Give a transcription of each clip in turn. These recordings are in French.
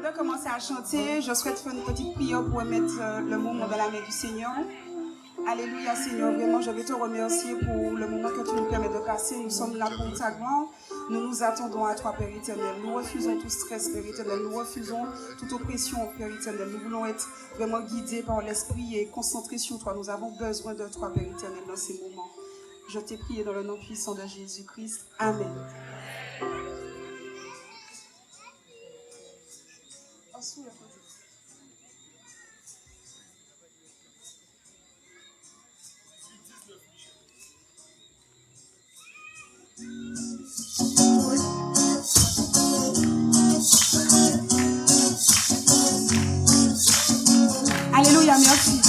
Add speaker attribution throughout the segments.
Speaker 1: de commencer à chanter, je souhaite faire une petite prière pour mettre le moment dans la main du Seigneur. Alléluia Seigneur, vraiment je vais te remercier pour le moment que tu nous permets de passer. Nous sommes là pour ta gloire. Nous nous attendons à toi, Père éternel. Nous refusons tout stress, Père éternel. Nous refusons toute oppression, Père éternel. Nous voulons être vraiment guidés par l'Esprit et concentrés sur toi. Nous avons besoin de toi, Père éternel, dans ces moments. Je t'ai prié dans le nom puissant de Jésus-Christ. Amen. Alléluia, merci.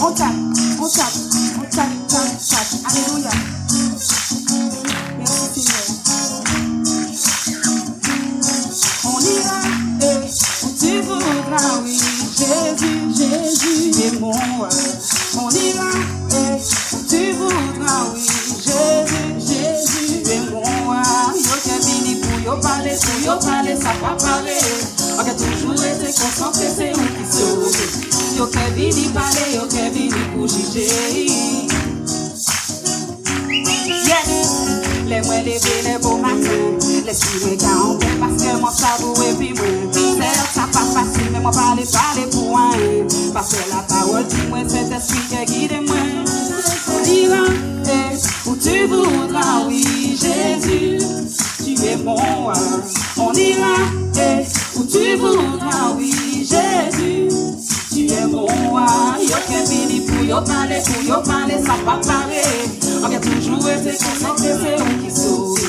Speaker 1: On tape. Alléluia. Merci Seigneur. On ira où tu voudras, oui, Jésus est mon roi. On ira où tu voudras, oui, Jésus est mon roi. Yo qu'est venu pour yo parler, ça va parler. On a toujours été concentré, c'est où qui sauve. Yo qu'est venu parler, yo qu'est venu pour juger. Les moins levés, les beaux matins, les filles campés parce que mon sabou est puis moi. Certes, ça pas facile, mais moi parler pour un. Parce que la parole dit moi, cet esprit qui guide moi. On ira où tu voudras, oui, Jésus, tu es mon roi. On ira où tu voudras, oui, Jésus, tu es mon roi. Yo qu'est venu pour yo parler, ça va parler. On a toujours été concentré, c'est où qui sauve.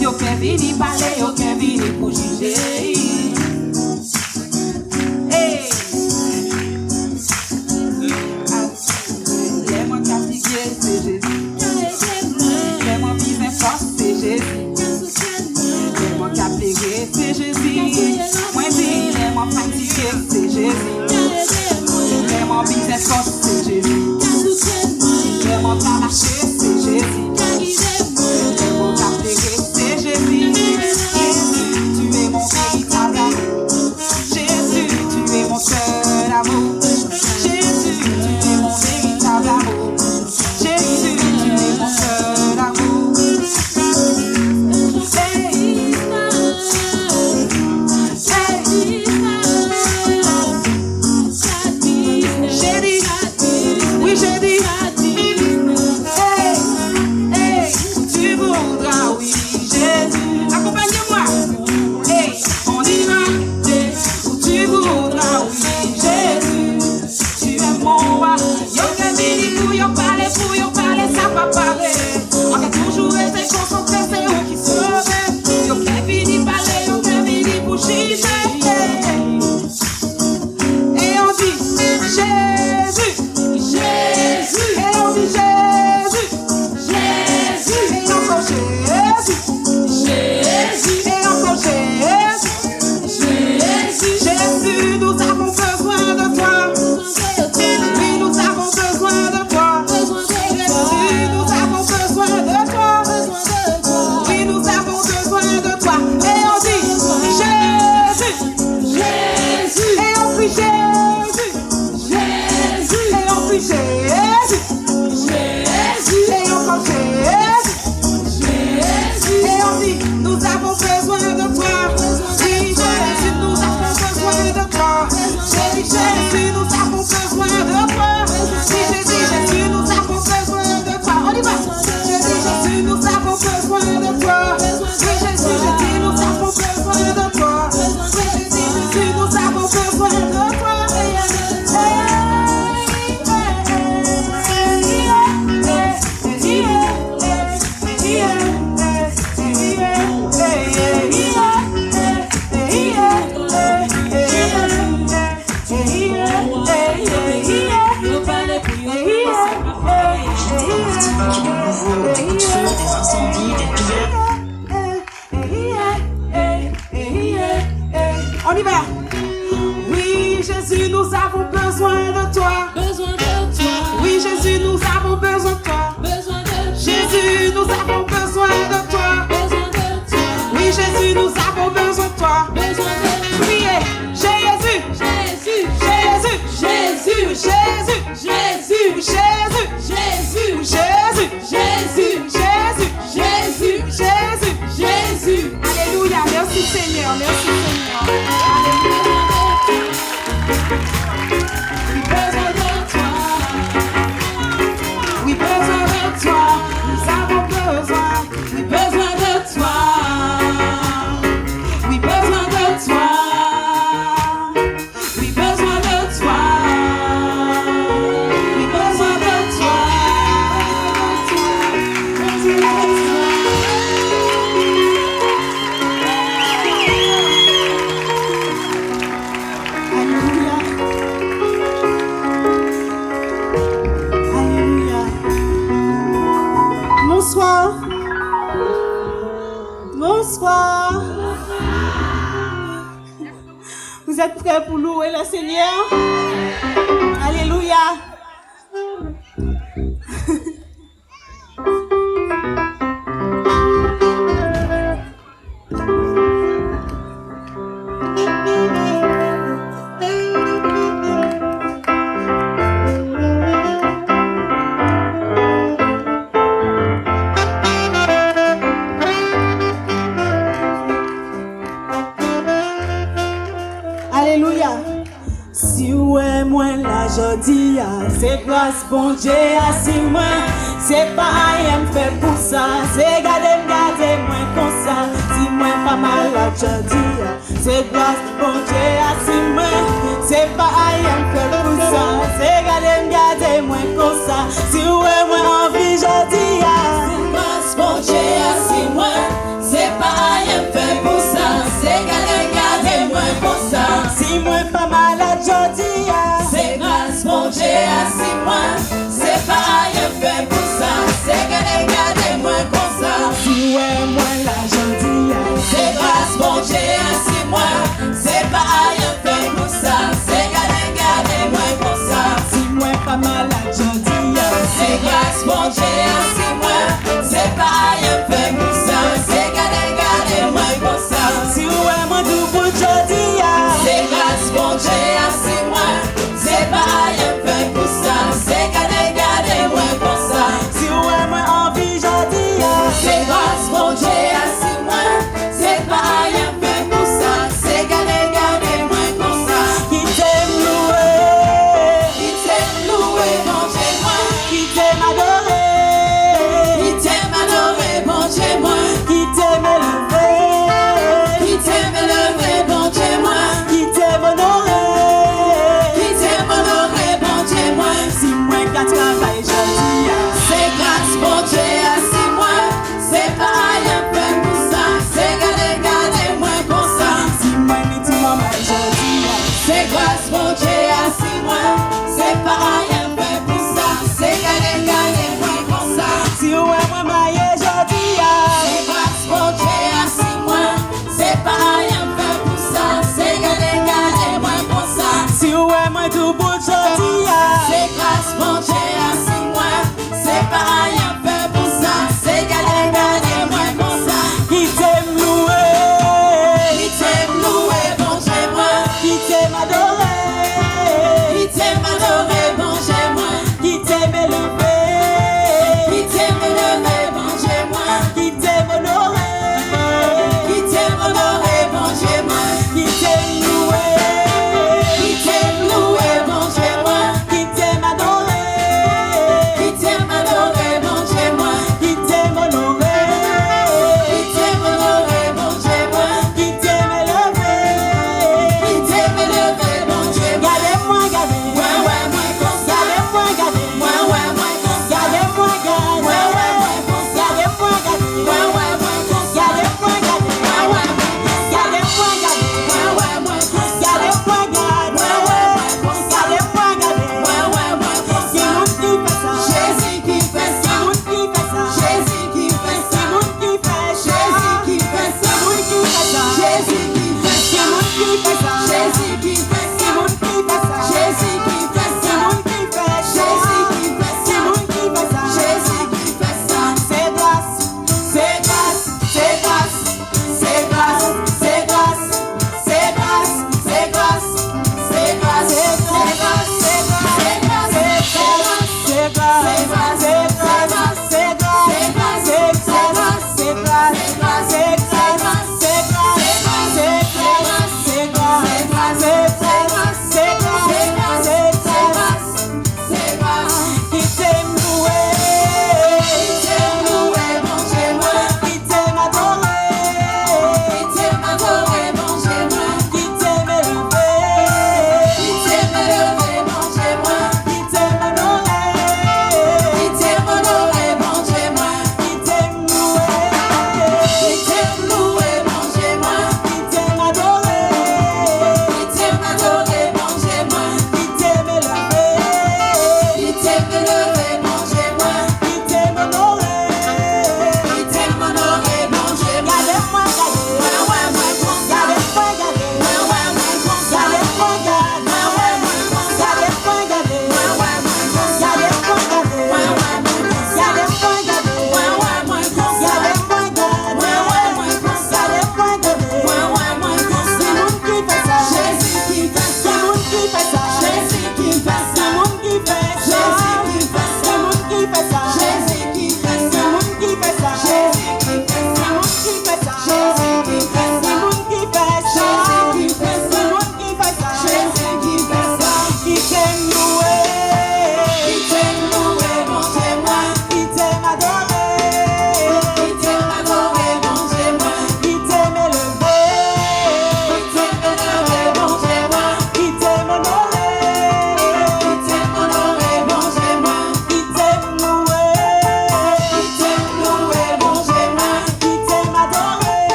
Speaker 1: Yo qu'est venu parler, yo qu'est venu pour juger. Hey. Les moins fatigués, c'est Jésus. Les moins bien forts, c'est Jésus. Les moins capérés, c'est Jésus. Moins dit, les moins fatigués, c'est Jésus. Les moins bien forts, c'est Jésus. Les moins bien marchés, c'est Jésus. Les moins capérés, c'est Jésus. Jésus, tu es mon véritable amour. Jésus, tu es mon seul amour. Jésus, tu es mon véritable amour. Jésus, tu es mon seul amour. J'ai dit, tu voudras, oui, Jésus. Accompagnez-moi. On ira où tu voudras, oui, Jésus. Tu es mon roi. Yo qu'est venu pour yo parler, ça va parler. On a toujours été concentré, c'est où qui sauve. Yo qu'est venu parler, yo qu'est venu pour juger. Et on dit, Jésus. Et on dit Jésus. Et encore Jésus. Et encore Jésus. Jésus, nous avons besoin de toi. Oui, nous avons besoin de toi. Jésus, nous avons besoin de toi. Oui, nous avons besoin de toi. Et on dit Jésus. Et on prie Jésus. Et on prie Jésus. Et encore Jésus. Et on dit, nous avons besoin de toi. Oui, Jésus, nous avons besoin de toi. J'ai dit, Jésus, nous avons besoin de toi. Oui, Jésus, nous avons besoin de toi. On y va. J'ai dit, Jésus, nous avons besoin de toi. Oui, Jésus, nous avons besoin de toi. Oui, Jésus, nous avons besoin de toi. On y va. Oui, Jésus, nous avons besoin de toi. Oui, Jésus, nous avons besoin de toi. Jésus, Vous êtes prêts pour louer le Seigneur? Alléluia. Alléluia. Si ouais moi la jodi c'est grâce bon Dieu si moi c'est pas rien fait pour ça c'est garder moi comme ça si moi pas mal la jodi c'est grâce bon Dieu si moi c'est pas rien fait pour ça c'est garder moi comme ça si ouais moi envie jodi c'est grâce bon Dieu si moi c'est pas rien fait pour ça c'est garder moi comme ça si moi pas mal la jodi c'est grâce mon Dieu si moi c'est pas rien fait pour ça c'est garder moi comme ça si ouais moi la jodi c'est grâce mon Dieu si moi c'est pas rien fait pour ça c'est garder moi comme ça si moi pas mal la jodi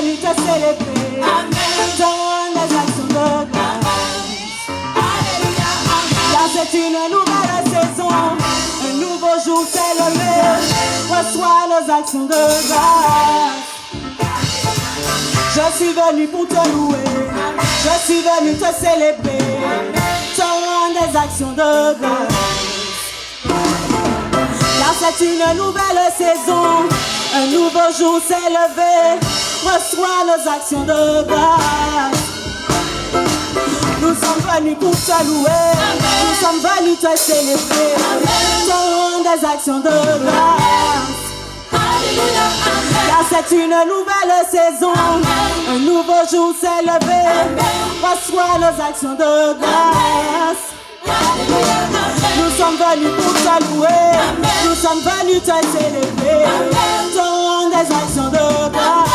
Speaker 1: venus te célébrer. Dans les actions de grâce. Car c'est une nouvelle saison, un nouveau jour s'est levé. Reçois nos actions de grâce. Je suis venu pour te louer, je suis venu te célébrer, te rendre des actions de grâce. Car c'est une nouvelle saison, un nouveau jour s'est levé. Reçois nos actions de grâce. Nous sommes venus pour te louer, nous sommes venus te célébrer, te rendre des actions de grâce. Car c'est une nouvelle saison, un nouveau jour s'est levé. Reçois nos actions de grâce. Nous sommes venus pour te louer, nous sommes venus te célébrer, te rendre des actions de grâce.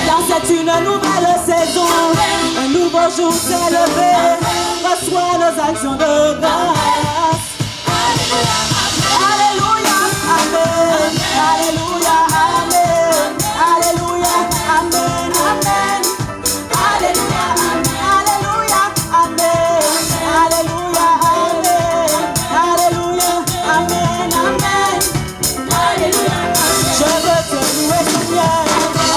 Speaker 1: Car c'est une nouvelle saison, un nouveau jour s'est levé. Reçois nos actions de grâce. Alléluia, amen. Alléluia, amen. Alléluia, amen, amen. Alléluia, alléluia, amen. Alléluia, amen. Alléluia, amen, amen. Alléluia, je veux te louer, Seigneur,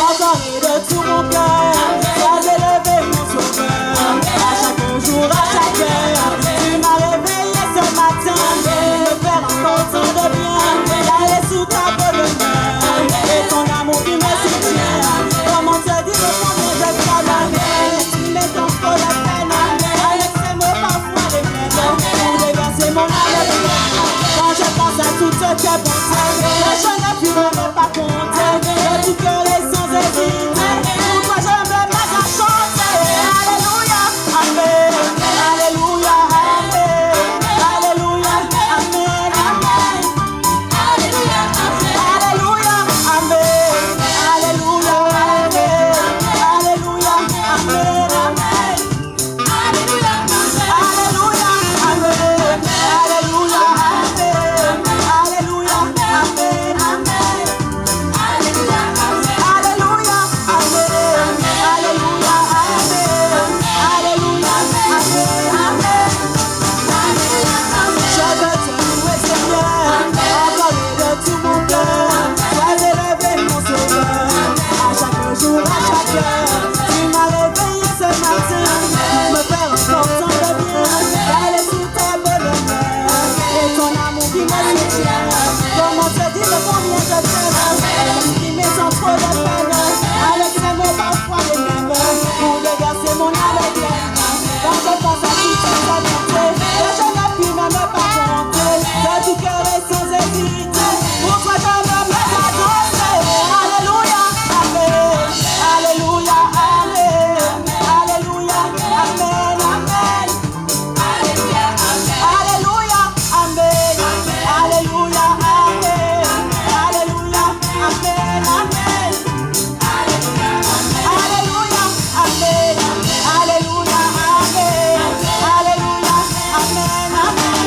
Speaker 1: encore et de tout mon cœur. Sois élevé, mon sauveur. À chaque jour, à chaque heure, tu m'as réveillé ce matin. Me faire encore tant de bien, d'aller sous ta bonne main. Et ton amour qui me soutient. Comment te dire combien je travaille? Tu mets tant trop la peine. Avec ces mots parfois les mêmes, pour déverser mon âme. Quand je pense à toutes tes bontés, je ne puis même pas compter. De tout cœur et sans hésiter, pour toi je me mets à chanter. Alléluia, amen. Alléluia, amen. Alléluia, amen, amen. Alléluia, alléluia, amen. Alléluia, amen. Alléluia, amen, amen. Alléluia, alléluia, amen. Alléluia, amen. Alléluia, amen, amen. Alléluia, alléluia, amen. Alléluia, amen. Alléluia, amen, amen. Je veux te louer, Seigneur, encore et de tout mon cœur. Sois élevé, mon sauveur. À chaque jour, à chaque heure, tu m'as réveillé ce matin. Me faire encore tant de bien, d'aller sous ta bonne main. Et ton amour qui me soutient. Comment te dire combien je t'aime? Qui met sans trop de peine. Avec ces mots parfois les mêmes, pour déverser mon âme pleine. Quand je pense à toute cette bonté, que je ne puis même pas compter. De tout cœur et sans hésiter, pour toi je me mets à danser. Alléluia, amen. Alléluia, amen. Alléluia, amen, amen. Alléluia, alléluia, amen. Alléluia, amen. Alléluia, amen, amen. Alléluia, amen. Alléluia, amen. Alléluia, amen, amen.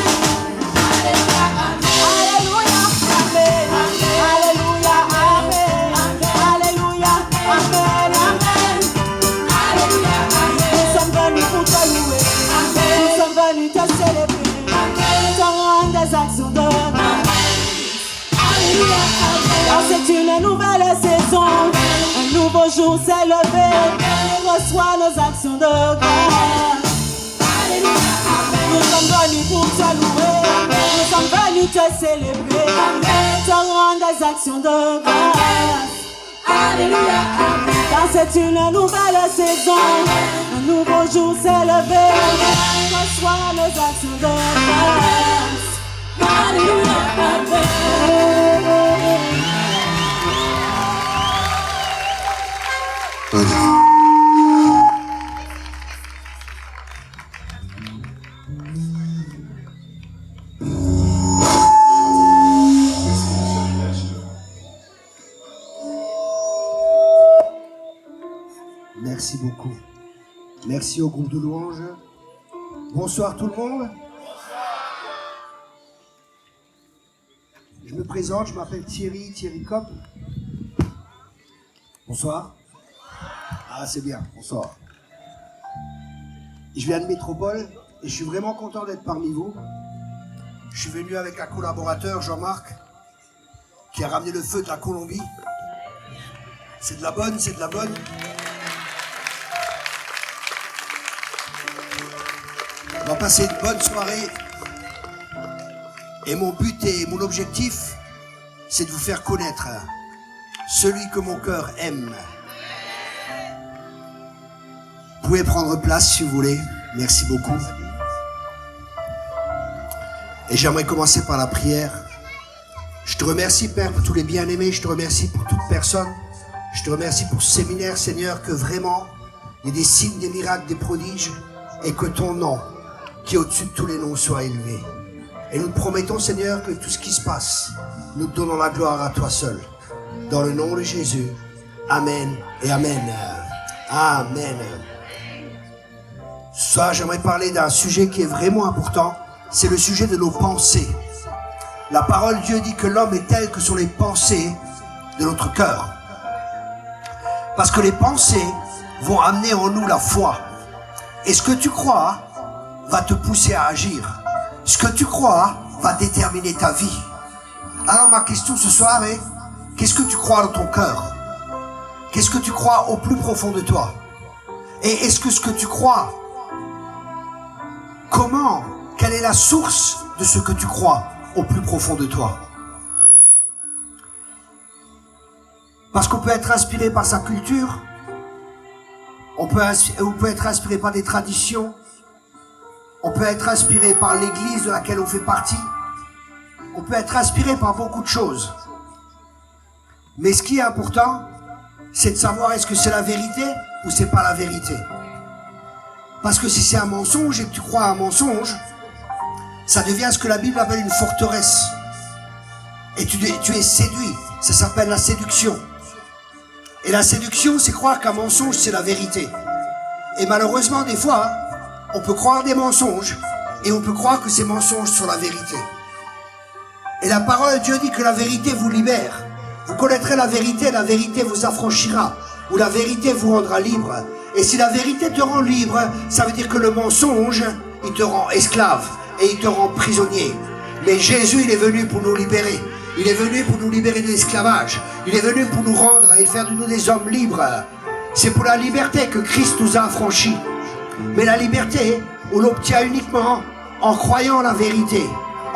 Speaker 1: Alléluia, amen. Alléluia, amen. Alléluia, amen, amen. Alléluia, nous sommes venus pour te louer. Nous sommes venus te célébrer. Te rendre des actions de grâce. Car c'est une nouvelle saison, un nouveau jour s'est levé. Reçois nos actions de grâce. Nous sommes venus pour te louer, nous sommes venus te célébrer, te rendre des actions de grâce. Alléluia, car c'est une nouvelle saison, un nouveau jour s'est levé. Reçois nos actions de grâce. Alléluia,
Speaker 2: Merci beaucoup. Merci au groupe de louanges. Bonsoir tout le monde. Je me présente, je m'appelle Thierry Kopp. Bonsoir. Ah, c'est bien, bonsoir. Je viens de Métropole et je suis vraiment content d'être parmi vous. Je suis venu avec un collaborateur, Jean-Marc, qui a ramené le feu de la Colombie. C'est de la bonne, c'est de la bonne. On va passer une bonne soirée. Et mon but et mon objectif, c'est de vous faire connaître celui que mon cœur aime. Vous pouvez prendre place si vous voulez. Merci beaucoup. Et j'aimerais commencer par la prière. Je te remercie, Père, pour tous les bien-aimés. Je te remercie pour toute personne. Je te remercie pour ce séminaire, Seigneur, que vraiment, il y ait des signes, des miracles, des prodiges, et que ton nom, qui est au-dessus de tous les noms, soit élevé. Et nous te promettons, Seigneur, que tout ce qui se passe, nous te donnons la gloire à toi seul. Dans le nom de Jésus. Amen et Amen. Amen. Ce soir, j'aimerais parler d'un sujet qui est vraiment important. C'est le sujet de nos pensées. La parole de Dieu dit que l'homme est tel que sont les pensées de notre cœur. Parce que les pensées vont amener en nous la foi. Et ce que tu crois va te pousser à agir. Ce que tu crois va déterminer ta vie. Alors ma question ce soir est, qu'est-ce que tu crois dans ton cœur? Qu'est-ce que tu crois au plus profond de toi? Et est-ce que ce que tu crois, comment, quelle est la source de ce que tu crois au plus profond de toi? Parce qu'on peut être inspiré par sa culture, on peut être inspiré par des traditions, on peut être inspiré par l'église de laquelle on fait partie, on peut être inspiré par beaucoup de choses. Mais ce qui est important, c'est de savoir est-ce que c'est la vérité ou c'est pas la vérité. Parce que si c'est un mensonge et que tu crois à un mensonge, ça devient ce que la Bible appelle une forteresse. Et tu es séduit. Ça s'appelle la séduction. Et la séduction, c'est croire qu'un mensonge, c'est la vérité. Et malheureusement, des fois, on peut croire des mensonges et on peut croire que ces mensonges sont la vérité. Et la parole de Dieu dit que la vérité vous libère. Vous connaîtrez la vérité vous affranchira. Ou la vérité vous rendra libre. Et si la vérité te rend libre, ça veut dire que le mensonge, il te rend esclave et il te rend prisonnier. Mais Jésus, il est venu pour nous libérer. Il est venu pour nous libérer de l'esclavage. Il est venu pour nous rendre et faire de nous des hommes libres. C'est pour la liberté que Christ nous a affranchis. Mais la liberté, on l'obtient uniquement en croyant la vérité,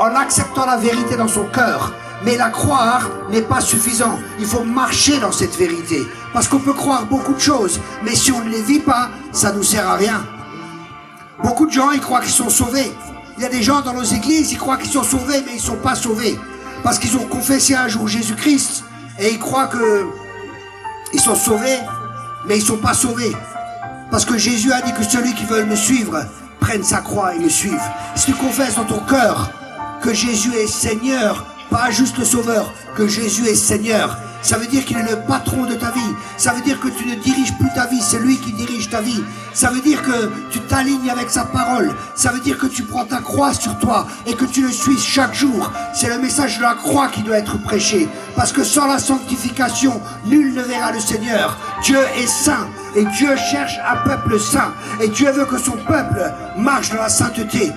Speaker 2: en acceptant la vérité dans son cœur. Mais la croire n'est pas suffisant. Il faut marcher dans cette vérité. Parce qu'on peut croire beaucoup de choses, mais si on ne les vit pas, ça ne nous sert à rien. Beaucoup de gens, ils croient qu'ils sont sauvés. Il y a des gens dans nos églises, ils croient qu'ils sont sauvés, mais ils ne sont pas sauvés. Parce qu'ils ont confessé un jour Jésus-Christ, et ils croient qu'ils sont sauvés, mais ils ne sont pas sauvés. Parce que Jésus a dit que celui qui veut me suivre, prenne sa croix et me suive. Si tu confesses dans ton cœur que Jésus est Seigneur, pas juste le Sauveur, que Jésus est Seigneur, ça veut dire qu'il est le patron de ta vie. Ça veut dire que tu ne diriges plus ta vie, c'est lui qui dirige ta vie. Ça veut dire que tu t'alignes avec sa parole. Ça veut dire que tu prends ta croix sur toi et que tu le suis chaque jour. C'est le message de la croix qui doit être prêché. Parce que sans la sanctification, nul ne verra le Seigneur. Dieu est saint et Dieu cherche un peuple saint. Et Dieu veut que son peuple marche dans la sainteté.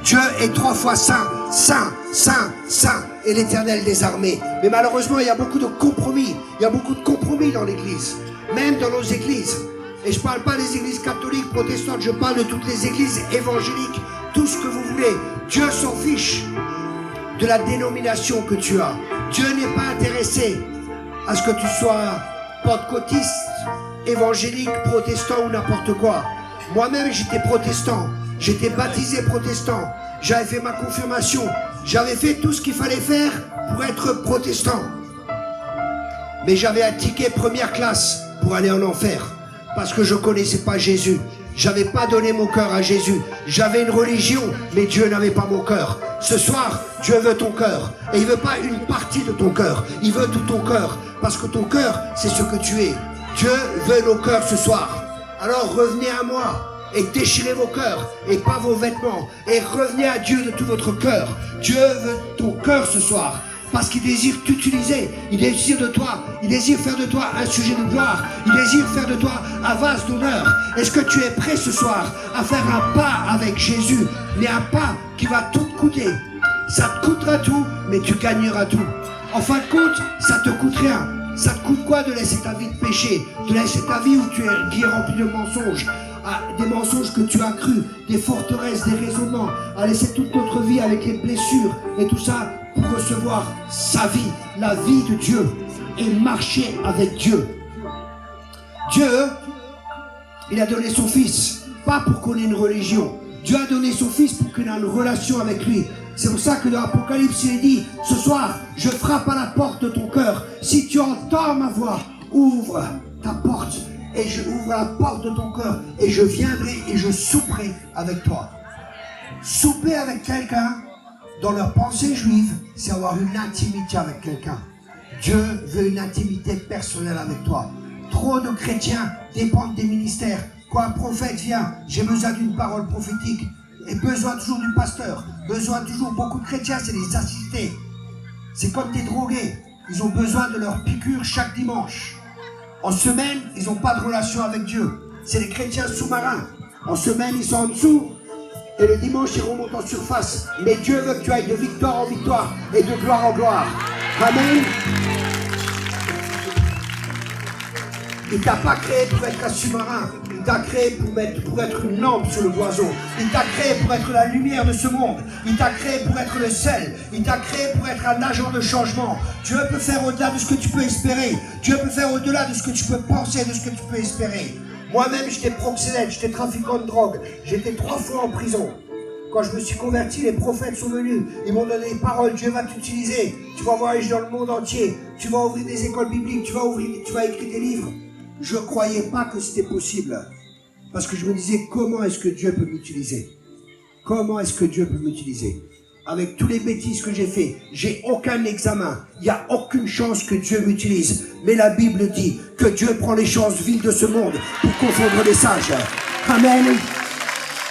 Speaker 2: Dieu est 3 fois saint, saint, saint, saint, et l'Éternel des armées. Mais malheureusement, il y a beaucoup de compromis. Il y a beaucoup de compromis dans l'Église, même dans nos églises. Et je ne parle pas des églises catholiques, protestantes, je parle de toutes les églises évangéliques, tout ce que vous voulez. Dieu s'en fiche de la dénomination que tu as. Dieu n'est pas intéressé à ce que tu sois pentecôtiste, évangélique, protestant ou n'importe quoi. Moi-même, j'étais protestant. J'étais baptisé protestant, j'avais fait ma confirmation, j'avais fait tout ce qu'il fallait faire pour être protestant. Mais j'avais un ticket première classe pour aller en enfer, parce que je ne connaissais pas Jésus. J'avais pas donné mon cœur à Jésus. J'avais une religion, mais Dieu n'avait pas mon cœur. Ce soir, Dieu veut ton cœur. Et il veut pas une partie de ton cœur, il veut tout ton cœur. Parce que ton cœur, c'est ce que tu es. Dieu veut nos cœurs ce soir. Alors revenez à moi. Et déchirez vos cœurs et pas vos vêtements et revenez à Dieu de tout votre cœur. Dieu veut ton cœur ce soir. parce qu'il désire t'utiliser. Il désire de toi, il désire faire de toi un sujet de gloire. Il désire faire de toi un vase d'honneur. Est-ce que tu es prêt ce soir à faire un pas avec Jésus, mais un pas qui va tout te coûter? Ça te coûtera tout, mais tu gagneras tout. En fin de compte, ça te coûte rien. Ça te coûte quoi de laisser ta vie de péché, de laisser ta vie qui est remplie de mensonges, des mensonges que tu as crus, des forteresses, des raisonnements, à laisser toute notre vie avec les blessures et tout ça pour recevoir sa vie, la vie de Dieu et marcher avec Dieu. Dieu, il a donné son Fils, pas pour qu'on ait une religion. Dieu a donné son Fils pour qu'on ait une relation avec lui. C'est pour ça que dans l'Apocalypse, il est dit, ce soir, je frappe à la porte de ton cœur. Si tu entends ma voix, ouvre ta porte et je ouvre la porte de ton cœur et je viendrai et je souperai avec toi. Souper avec quelqu'un, dans leur pensée juive, c'est avoir une intimité avec quelqu'un. Dieu veut une intimité personnelle avec toi. Trop de chrétiens dépendent des ministères. Quand un prophète vient, j'ai besoin d'une parole prophétique. Et besoin toujours du pasteur. Besoin toujours, beaucoup de chrétiens, c'est des assistés. C'est comme des drogués. Ils ont besoin de leur piqûre chaque dimanche. En semaine, ils n'ont pas de relation avec Dieu. C'est les chrétiens sous-marins. En semaine, ils sont en dessous. Et le dimanche, ils remontent en surface. Mais Dieu veut que tu ailles de victoire en victoire et de gloire en gloire. Amen. Il ne t'a pas créé pour être un sous-marin. Il t'a créé pour être une lampe sur le boiseau. Il t'a créé pour être la lumière de ce monde. Il t'a créé pour être le sel. Il t'a créé pour être un agent de changement. Dieu peut faire au-delà de ce que tu peux espérer. Dieu peut faire au-delà de ce que tu peux penser, de ce que tu peux espérer. Moi-même, j'étais proxénète, j'étais trafiquant de drogue. J'étais 3 fois en prison. Quand je me suis converti, les prophètes sont venus. Ils m'ont donné des paroles. Dieu va t'utiliser. Tu vas voyager dans le monde entier. Tu vas ouvrir des écoles bibliques. Tu vas écrire des livres. Je ne croyais pas que c'était possible. Parce que je me disais, comment est-ce que Dieu peut m'utiliser? Comment est-ce que Dieu peut m'utiliser? Avec tous les bêtises que j'ai fait, j'ai aucun examen. Il n'y a aucune chance que Dieu m'utilise. Mais la Bible dit que Dieu prend les chances viles de ce monde pour confondre les sages. Amen.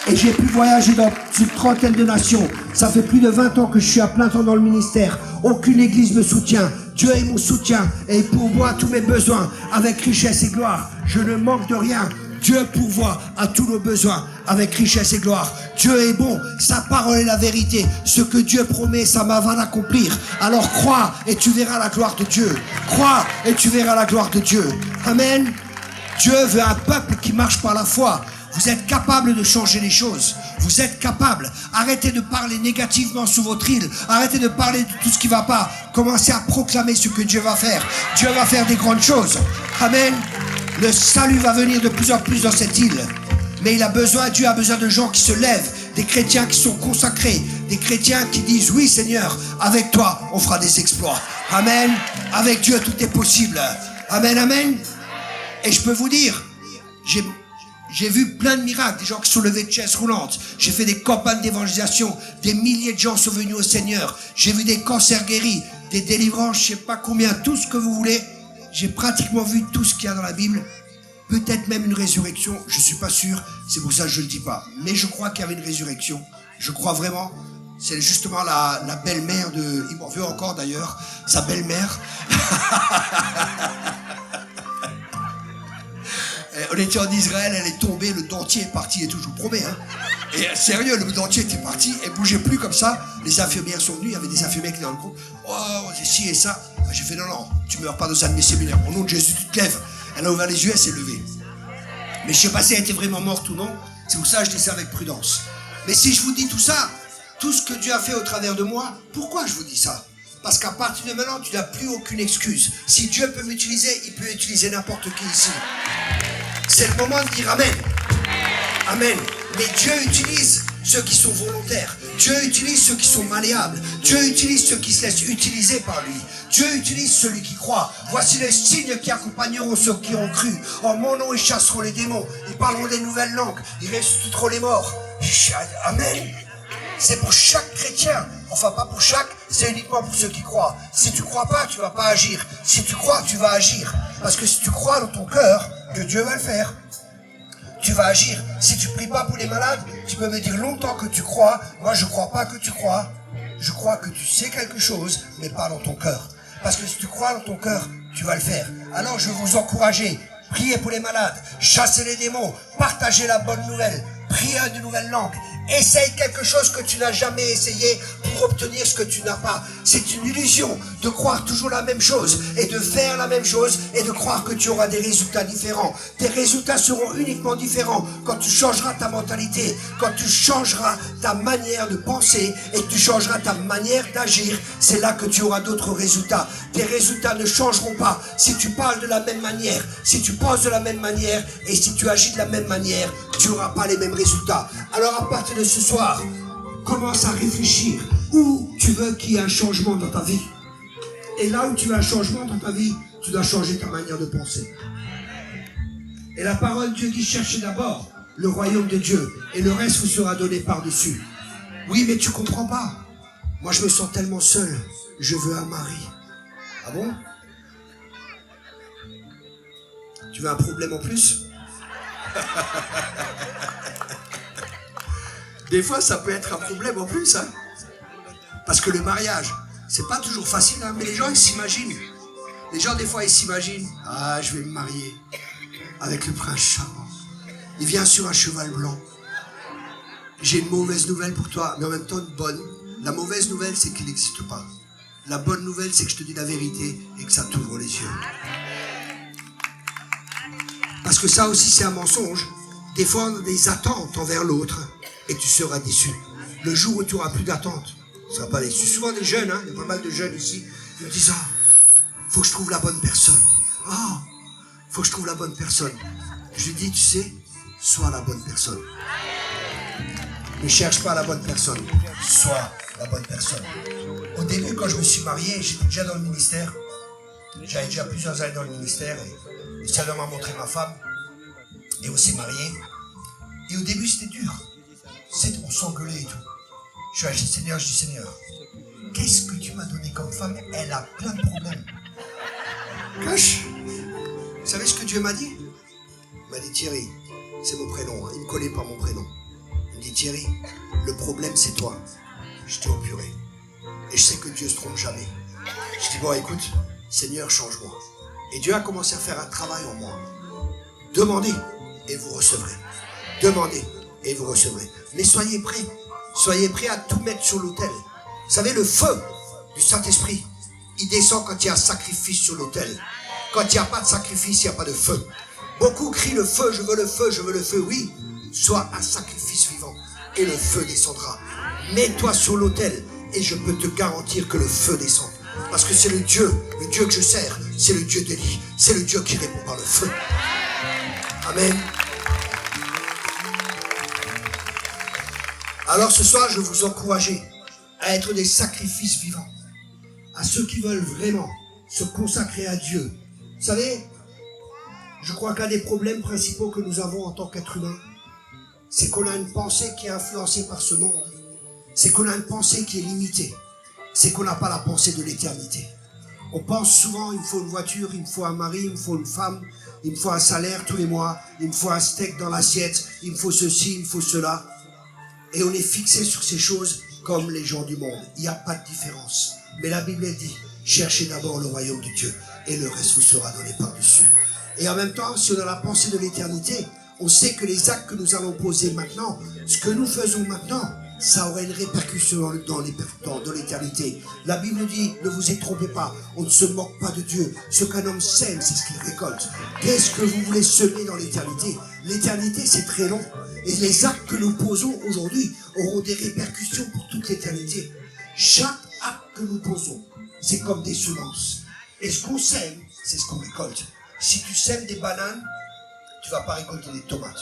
Speaker 2: Et j'ai pu voyager dans une 30aine de nations. Ça fait plus de 20 ans que je suis à plein temps dans le ministère. Aucune église me soutient. Dieu est mon soutien et il pourvoit tous mes besoins avec richesse et gloire. Je ne manque de rien. Dieu pourvoit à tous nos besoins avec richesse et gloire. Dieu est bon, sa parole est la vérité. Ce que Dieu promet, ça va l'accomplir. Alors crois et tu verras la gloire de Dieu. Crois et tu verras la gloire de Dieu. Amen. Dieu veut un peuple qui marche par la foi. Vous êtes capable de changer les choses. Vous êtes capable. Arrêtez de parler négativement sous votre île. Arrêtez de parler de tout ce qui ne va pas. Commencez à proclamer ce que Dieu va faire. Dieu va faire des grandes choses. Amen. Le salut va venir de plus en plus dans cette île. Mais Dieu a besoin de gens qui se lèvent. Des chrétiens qui sont consacrés. Des chrétiens qui disent, oui Seigneur, avec toi, on fera des exploits. Amen. Avec Dieu, tout est possible. Amen, amen. Et je peux vous dire, j'ai vu plein de miracles, des gens qui sont levés de chaises roulantes. J'ai fait des campagnes d'évangélisation. Des milliers de gens sont venus au Seigneur. J'ai vu des cancers guéris, des délivrances, je ne sais pas combien, tout ce que vous voulez. J'ai pratiquement vu tout ce qu'il y a dans la Bible. Peut-être même une résurrection, je ne suis pas sûr. C'est pour ça que je ne le dis pas. Mais je crois qu'il y avait une résurrection. Je crois vraiment. C'est justement la belle-mère de... Il m'en veut encore d'ailleurs. Sa belle-mère. On était en Israël, elle est tombée, le dentier est parti et tout, je vous promets. Hein. Et sérieux, le dentier était parti, elle bougeait plus comme ça. Les infirmières sont venues, il y avait des infirmières qui étaient dans le groupe. Oh, c'est ci et ça. J'ai fait non, tu meurs pas dans un de mes séminaires. Au nom de Jésus, tu te lèves. Elle a ouvert les yeux, elle s'est levée. Mais je sais pas si elle était vraiment morte ou non. C'est pour ça que je dis ça avec prudence. Mais si je vous dis tout ça, tout ce que Dieu a fait au travers de moi, pourquoi je vous dis ça? Parce qu'à partir de maintenant, tu n'as plus aucune excuse. Si Dieu peut m'utiliser, il peut utiliser n'importe qui ici. C'est le moment de dire Amen. Amen. Mais Dieu utilise ceux qui sont volontaires. Dieu utilise ceux qui sont malléables. Dieu utilise ceux qui se laissent utiliser par lui. Dieu utilise celui qui croit. Voici les signes qui accompagneront ceux qui ont cru. En mon nom, ils chasseront les démons. Ils parleront des nouvelles langues. Ils ressusciteront les morts. Amen. C'est pour chaque chrétien. Enfin, pas pour chaque, c'est uniquement pour ceux qui croient. Si tu crois pas, tu vas pas agir. Si tu crois, tu vas agir. Parce que si tu crois dans ton cœur que Dieu va le faire, tu vas agir. Si tu pries pas pour les malades, tu peux me dire longtemps que tu crois. Moi, je crois pas que tu crois. Je crois que tu sais quelque chose, mais pas dans ton cœur. Parce que si tu crois dans ton cœur, tu vas le faire. Alors je vais vous encourager. Priez pour les malades, chassez les démons, partagez la bonne nouvelle, priez de nouvelles langues. Essaye quelque chose que tu n'as jamais essayé pour obtenir ce que tu n'as pas. C'est une illusion de croire toujours la même chose et de faire la même chose et de croire que tu auras des résultats différents. Tes résultats seront uniquement différents quand tu changeras ta mentalité, quand tu changeras ta manière de penser et que tu changeras ta manière d'agir. C'est là que tu auras d'autres résultats. Tes résultats ne changeront pas si tu parles de la même manière, si tu penses de la même manière et si tu agis de la même manière, tu n'auras pas les mêmes résultats. Alors à partir de ce soir, commence à réfléchir où tu veux qu'il y ait un changement dans ta vie. Et là où tu veux un changement dans ta vie, tu dois changer ta manière de penser. Et la parole de Dieu dit, cherchez d'abord le royaume de Dieu et le reste vous sera donné par-dessus. Oui, mais tu comprends pas. Moi, je me sens tellement seul. Je veux un mari. Ah bon? Tu veux un problème en plus? Des fois, ça peut être un problème en plus, hein. Parce que le mariage, c'est pas toujours facile, hein, mais les gens, ils s'imaginent. Les gens, des fois, ils s'imaginent. Ah, je vais me marier avec le prince charmant. Il vient sur un cheval blanc. J'ai une mauvaise nouvelle pour toi, mais en même temps une bonne. La mauvaise nouvelle, c'est qu'il n'existe pas. La bonne nouvelle, c'est que je te dis la vérité et que ça t'ouvre les yeux. Parce que ça aussi, c'est un mensonge. Des fois, on a des attentes envers l'autre et tu seras déçu. Le jour où tu n'auras plus d'attente, tu ne seras pas déçu. Souvent des jeunes, hein, il y a pas mal de jeunes ici, ils me disent, ah, faut que je trouve la bonne personne. Ah, faut que je trouve la bonne personne. Je lui dis, tu sais, sois la bonne personne. Ne cherche pas la bonne personne, sois la bonne personne. Au début, quand je me suis marié, j'étais déjà dans le ministère. J'avais déjà plusieurs années dans le ministère et le Seigneur m'a montré ma femme et aussi mariée. Et au début, c'était dur. On s'engueulait et tout. Je suis allé chez le Seigneur, je dis, Seigneur, qu'est-ce que tu m'as donné comme femme? Elle a plein de problèmes. Cache. Vous savez ce que Dieu m'a dit? Il m'a dit, Thierry, c'est mon prénom, hein. Il ne me connaît pas mon prénom. Il me dit, Thierry, le problème c'est toi. Je t'ai épuré. Et je sais que Dieu ne se trompe jamais. Je dis, bon, écoute, Seigneur, change-moi. Et Dieu a commencé à faire un travail en moi. Demandez et vous recevrez. Demandez et vous recevrez. Mais soyez prêts. Soyez prêts à tout mettre sur l'autel. Vous savez, le feu du Saint-Esprit, il descend quand il y a un sacrifice sur l'autel. Quand il n'y a pas de sacrifice, il n'y a pas de feu. Beaucoup crient le feu, je veux le feu, je veux le feu. Oui, sois un sacrifice vivant et le feu descendra. Mets-toi sur l'autel et je peux te garantir que le feu descend. Parce que c'est le Dieu que je sers, c'est le Dieu d'Élie, c'est le Dieu qui répond par le feu. Amen. Alors ce soir, je veux vous encourager à être des sacrifices vivants. À ceux qui veulent vraiment se consacrer à Dieu. Vous savez, je crois qu'un des problèmes principaux que nous avons en tant qu'être humain, c'est qu'on a une pensée qui est influencée par ce monde. C'est qu'on a une pensée qui est limitée. C'est qu'on n'a pas la pensée de l'éternité. On pense souvent, il me faut une voiture, il me faut un mari, il me faut une femme, il me faut un salaire tous les mois, il me faut un steak dans l'assiette, il me faut ceci, il me faut cela. Et on est fixé sur ces choses comme les gens du monde. Il n'y a pas de différence. Mais la Bible dit, cherchez d'abord le royaume de Dieu et le reste vous sera donné par-dessus. Et en même temps, si on a la pensée de l'éternité, on sait que les actes que nous allons poser maintenant, ce que nous faisons maintenant, ça aurait une répercussion dans l'éternité. La Bible dit, ne vous y trompez pas, on ne se moque pas de Dieu. Ce qu'un homme sème, c'est ce qu'il récolte. Qu'est-ce que vous voulez semer dans l'éternité? L'éternité, c'est très long. Et les actes que nous posons aujourd'hui auront des répercussions pour toute l'éternité. Chaque acte que nous posons, c'est comme des semences. Et ce qu'on sème, c'est ce qu'on récolte. Si tu sèmes des bananes, tu ne vas pas récolter des tomates.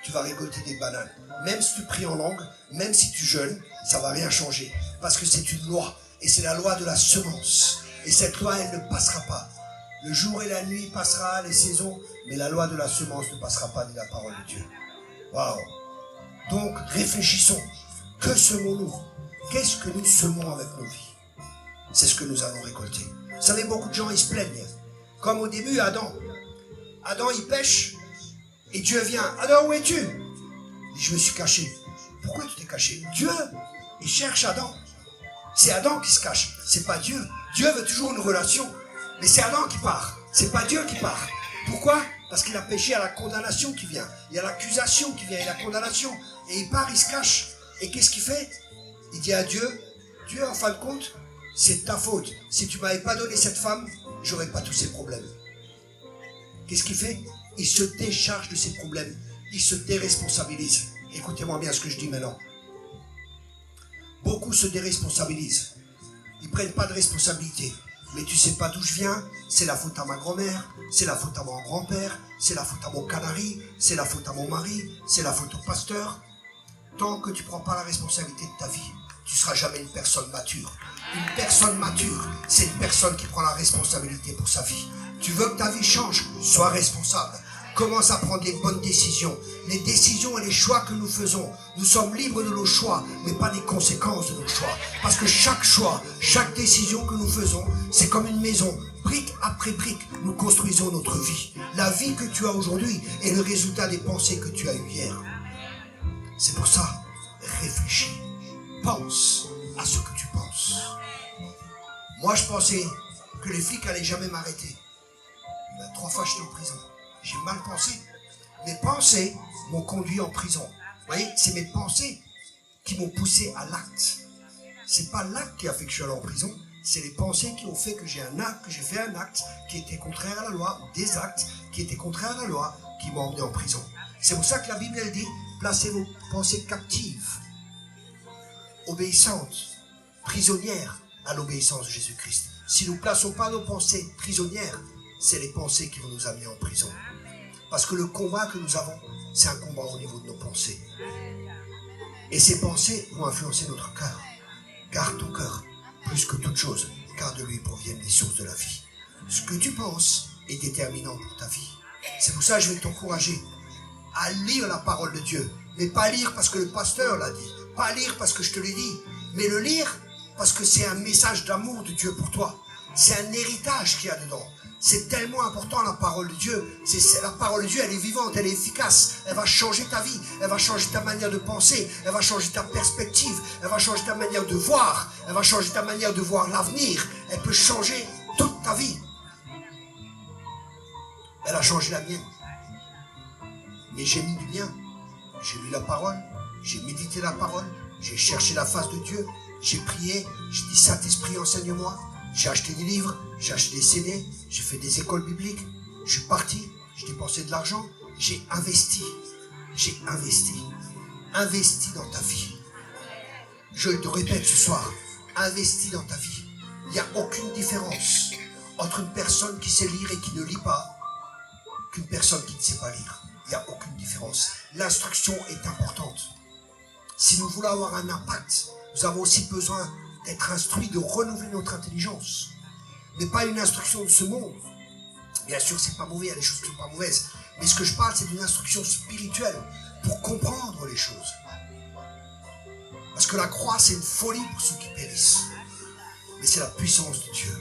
Speaker 2: Tu vas récolter des bananes. Même si tu pries en langue, même si tu jeûnes, ça ne va rien changer. Parce que c'est une loi. Et c'est la loi de la semence. Et cette loi, elle ne passera pas. Le jour et la nuit passera, les saisons, mais la loi de la semence ne passera pas, dit la parole de Dieu. Waouh! Donc, réfléchissons. Que semons-nous? Qu'est-ce que nous semons avec nos vies? C'est ce que nous allons récolter. Vous savez, beaucoup de gens, ils se plaignent. Comme au début, Adam. Adam, il pêche. Et Dieu vient. Adam, où es-tu? Il dit, je me suis caché. Pourquoi tu t'es caché? Dieu, il cherche Adam. C'est Adam qui se cache, c'est pas Dieu. Dieu veut toujours une relation, mais c'est Adam qui part, c'est pas Dieu qui part. Pourquoi? Parce qu'il a péché, à la condamnation qui vient. Il y a l'accusation qui vient, il y a la condamnation. Et il part, il se cache. Et qu'est-ce qu'il fait? Il dit à Dieu, Dieu, en fin de compte, c'est ta faute. Si tu m'avais pas donné cette femme, j'aurais pas tous ces problèmes. Qu'est-ce qu'il fait? Il se décharge de ses problèmes. Il se déresponsabilise. Écoutez-moi bien ce que je dis maintenant. Beaucoup se déresponsabilisent. Ils prennent pas de responsabilité. Mais tu sais pas d'où je viens, c'est la faute à ma grand-mère, c'est la faute à mon grand-père, c'est la faute à mon canari, c'est la faute à mon mari, c'est la faute au pasteur. Tant que tu prends pas la responsabilité de ta vie, tu seras jamais une personne mature. Une personne mature, c'est une personne qui prend la responsabilité pour sa vie. Tu veux que ta vie change, sois responsable. Commence à prendre les bonnes décisions. Les décisions et les choix que nous faisons, nous sommes libres de nos choix, mais pas des conséquences de nos choix. Parce que chaque choix, chaque décision que nous faisons, c'est comme une maison. Brique après brique, nous construisons notre vie. La vie que tu as aujourd'hui est le résultat des pensées que tu as eues hier. C'est pour ça, réfléchis. Pense à ce que tu penses. Moi, je pensais que les flics allaient jamais m'arrêter. 3 fois, j'étais en prison. J'ai mal pensé. Mes pensées m'ont conduit en prison. Vous voyez, c'est mes pensées qui m'ont poussé à l'acte. C'est pas l'acte qui a fait que je suis allé en prison. C'est les pensées qui ont fait que j'ai fait un acte qui était contraire à la loi, ou des actes qui étaient contraires à la loi, qui m'ont emmené en prison. C'est pour ça que la Bible, elle dit, placez vos pensées captives, obéissantes, prisonnières à l'obéissance de Jésus-Christ. Si nous ne plaçons pas nos pensées prisonnières, c'est les pensées qui vont nous amener en prison. Parce que le combat que nous avons, c'est un combat au niveau de nos pensées. Et ces pensées vont influencer notre cœur. Garde ton cœur, plus que toute chose, car de lui proviennent les sources de la vie. Ce que tu penses est déterminant pour ta vie. C'est pour ça que je vais t'encourager à lire la parole de Dieu. Mais pas lire parce que le pasteur l'a dit. Pas lire parce que je te l'ai dit. Mais le lire parce que c'est un message d'amour de Dieu pour toi. C'est un héritage qu'il y a dedans. C'est tellement important la parole de Dieu. La parole de Dieu, elle est vivante, elle est efficace. Elle va changer ta vie, elle va changer ta manière de penser, elle va changer ta perspective, elle va changer ta manière de voir, elle va changer ta manière de voir l'avenir. Elle peut changer toute ta vie. Elle a changé la mienne. Mais j'ai mis du mien. J'ai lu la parole, j'ai médité la parole, j'ai cherché la face de Dieu, j'ai prié, j'ai dit Saint-Esprit, enseigne-moi. J'ai acheté des livres, j'ai acheté des CD, j'ai fait des écoles bibliques, je suis parti, j'ai dépensé de l'argent, j'ai investi. J'ai investi. Investi dans ta vie. Je te répète ce soir, investis dans ta vie. Il n'y a aucune différence entre une personne qui sait lire et qui ne lit pas qu'une personne qui ne sait pas lire. Il n'y a aucune différence. L'instruction est importante. Si nous voulons avoir un impact, nous avons aussi besoin d'être instruits, de renouveler notre intelligence. Mais pas une instruction de ce monde. Bien sûr, c'est pas mauvais, il y a des choses qui sont pas mauvaises. Mais ce que je parle, c'est d'une instruction spirituelle pour comprendre les choses. Parce que la croix, c'est une folie pour ceux qui périssent. Mais c'est la puissance de Dieu.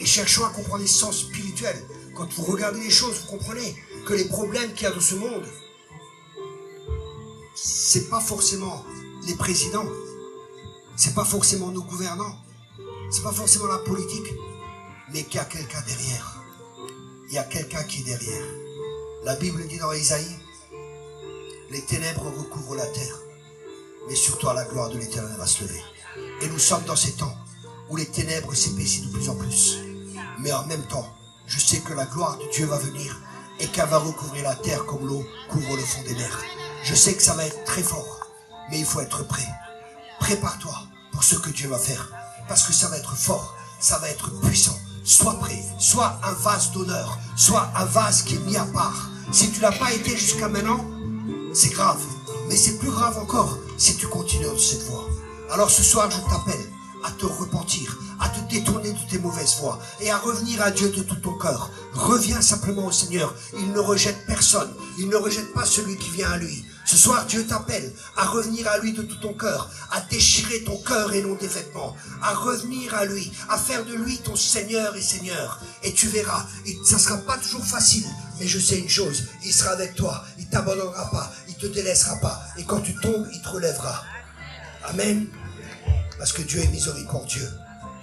Speaker 2: Et cherchons à comprendre les sens spirituels. Quand vous regardez les choses, vous comprenez que les problèmes qu'il y a dans ce monde, c'est pas forcément les présidents, c'est pas forcément nos gouvernants, c'est pas forcément la politique, mais qu'il y a quelqu'un derrière. Il y a quelqu'un qui est derrière. La Bible dit dans Isaïe, les ténèbres recouvrent la terre, mais sur toi la gloire de l'Éternel va se lever. Et nous sommes dans ces temps où les ténèbres s'épaississent de plus en plus. Mais en même temps, je sais que la gloire de Dieu va venir et qu'elle va recouvrir la terre comme l'eau couvre le fond des mers. Je sais que ça va être très fort, mais il faut être prêt. Prépare-toi pour ce que Dieu va faire, parce que ça va être fort, ça va être puissant. Sois prêt, sois un vase d'honneur, sois un vase qui est mis à part. Si tu n'as pas été jusqu'à maintenant, c'est grave, mais c'est plus grave encore si tu continues dans cette voie. Alors ce soir, je t'appelle à te repentir, à te détourner de tes mauvaises voies et à revenir à Dieu de tout ton cœur. Reviens simplement au Seigneur. Il ne rejette personne. Il ne rejette pas celui qui vient à lui. Ce soir, Dieu t'appelle à revenir à lui de tout ton cœur, à déchirer ton cœur et non des vêtements, à revenir à lui, à faire de lui ton Seigneur et Seigneur. Et tu verras, ça ne sera pas toujours facile, mais je sais une chose, il sera avec toi, il ne t'abandonnera pas, il ne te délaissera pas. Et quand tu tombes, il te relèvera. Amen. Parce que Dieu est miséricordieux.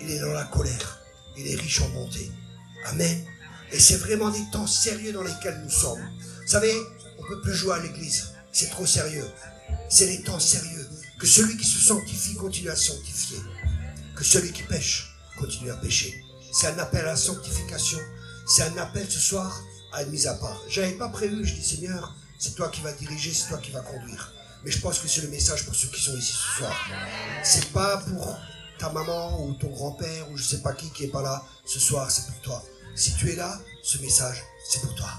Speaker 2: Il est dans la colère. Il est riche en bonté. Amen. Et c'est vraiment des temps sérieux dans lesquels nous sommes. Vous savez, on ne peut plus jouer à l'église. C'est trop sérieux. C'est des temps sérieux. Que celui qui se sanctifie continue à sanctifier. Que celui qui pêche continue à pêcher. C'est un appel à la sanctification. C'est un appel ce soir à une mise à part. Je n'avais pas prévu, je dis Seigneur, c'est toi qui vas diriger, c'est toi qui vas conduire. Mais je pense que c'est le message pour ceux qui sont ici ce soir. C'est pas pour ta maman ou ton grand-père ou je sais pas qui est pas là ce soir, c'est pour toi. Si tu es là, ce message, c'est pour toi.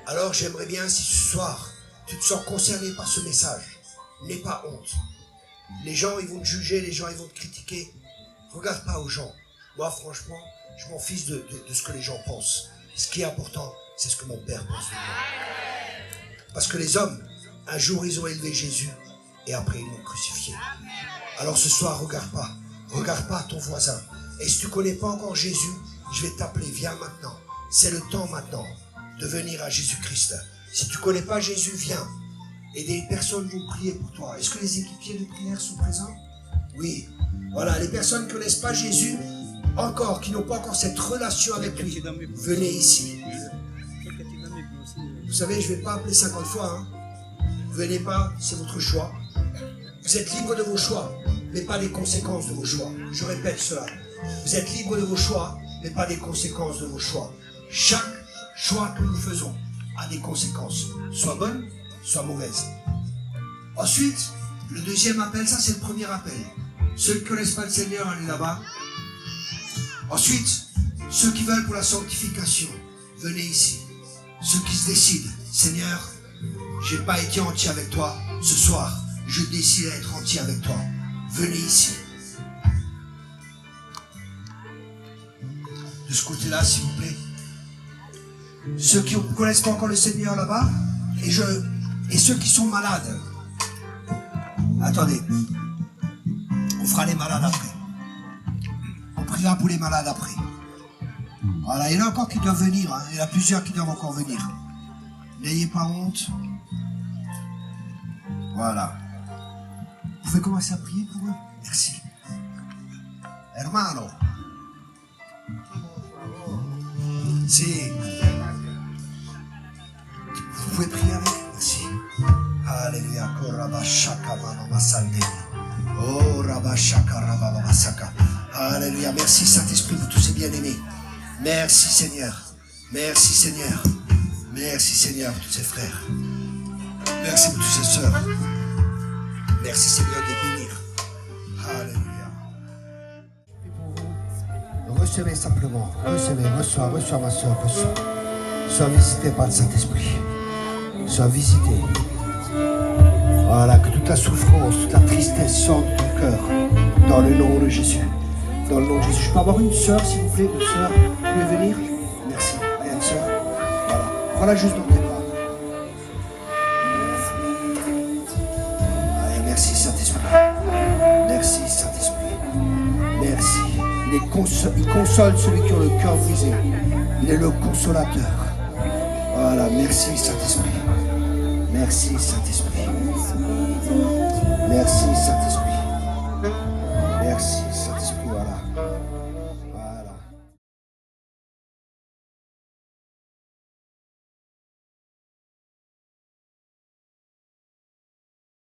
Speaker 2: Alors j'aimerais bien si ce soir, tu te sens concerné par ce message, n'aie pas honte. Les gens, ils vont te juger, les gens, ils vont te critiquer. Regarde pas aux gens. Moi, franchement, je m'en fiche de ce que les gens pensent. Ce qui est important, c'est ce que mon Père pense de moi. Parce que les hommes, un jour, ils ont élevé Jésus et après, ils l'ont crucifié. Alors ce soir, regarde pas ton voisin. Et si tu ne connais pas encore Jésus, je vais t'appeler, viens maintenant. C'est le temps maintenant de venir à Jésus-Christ. Si tu ne connais pas Jésus, viens. Et des personnes vont prier pour toi. Est-ce que les équipiers de prière sont présents? Oui. Voilà, les personnes qui ne connaissent pas Jésus, encore, qui n'ont pas encore cette relation avec lui, venez ici. Vous savez, je ne vais pas appeler 50 fois. Hein. Venez pas, c'est votre choix. Vous êtes libre de vos choix, mais pas des conséquences de vos choix. Je répète cela. Vous êtes libre de vos choix, mais pas des conséquences de vos choix. Chaque choix que nous faisons a des conséquences, soit bonnes, soit mauvaises. Ensuite, le deuxième appel, ça c'est le premier appel. Ceux qui ne connaissent pas le Seigneur, allez là-bas. Ensuite, ceux qui veulent pour la sanctification, venez ici. Ceux qui se décident, Seigneur, je n'ai pas été entier avec toi ce soir. Je décide d'être entier avec toi. Venez ici. De ce côté-là, s'il vous plaît. Ceux qui ne connaissent pas encore le Seigneur là-bas, et ceux qui sont malades. Attendez. On fera les malades après. On priera pour les malades après. Voilà, il y en a encore qui doivent venir. Hein. Il y en a plusieurs qui doivent encore venir. N'ayez pas honte. Voilà. Vous pouvez commencer à prier pour eux? Merci. Hermano. Si. Vous pouvez prier avec? Merci. Alléluia. Oh, alléluia. Merci Saint-Esprit pour tous ces bien-aimés. Merci Seigneur. Merci Seigneur. Merci Seigneur pour tous ces frères. Merci pour toutes ces sœurs. Merci Seigneur de bénir. Alléluia. Recevez simplement. Recevez. Reçois ma soeur. Reçois. Sois visité par le Saint-Esprit. Sois visité. Voilà, que toute la souffrance, toute la tristesse sorte de ton cœur. Dans le nom de Jésus. Dans le nom de Jésus. Je peux avoir une sœur, s'il vous plaît, une sœur. Vous pouvez venir? Merci. Allez, une sœur. Voilà. Prends-la juste dans tes bras. Allez, merci Saint-Esprit. Merci Saint-Esprit. Merci. Il console celui qui a le cœur brisé. Il est le consolateur. Voilà, merci Saint-Esprit. Merci Saint-Esprit. Merci Saint-Esprit.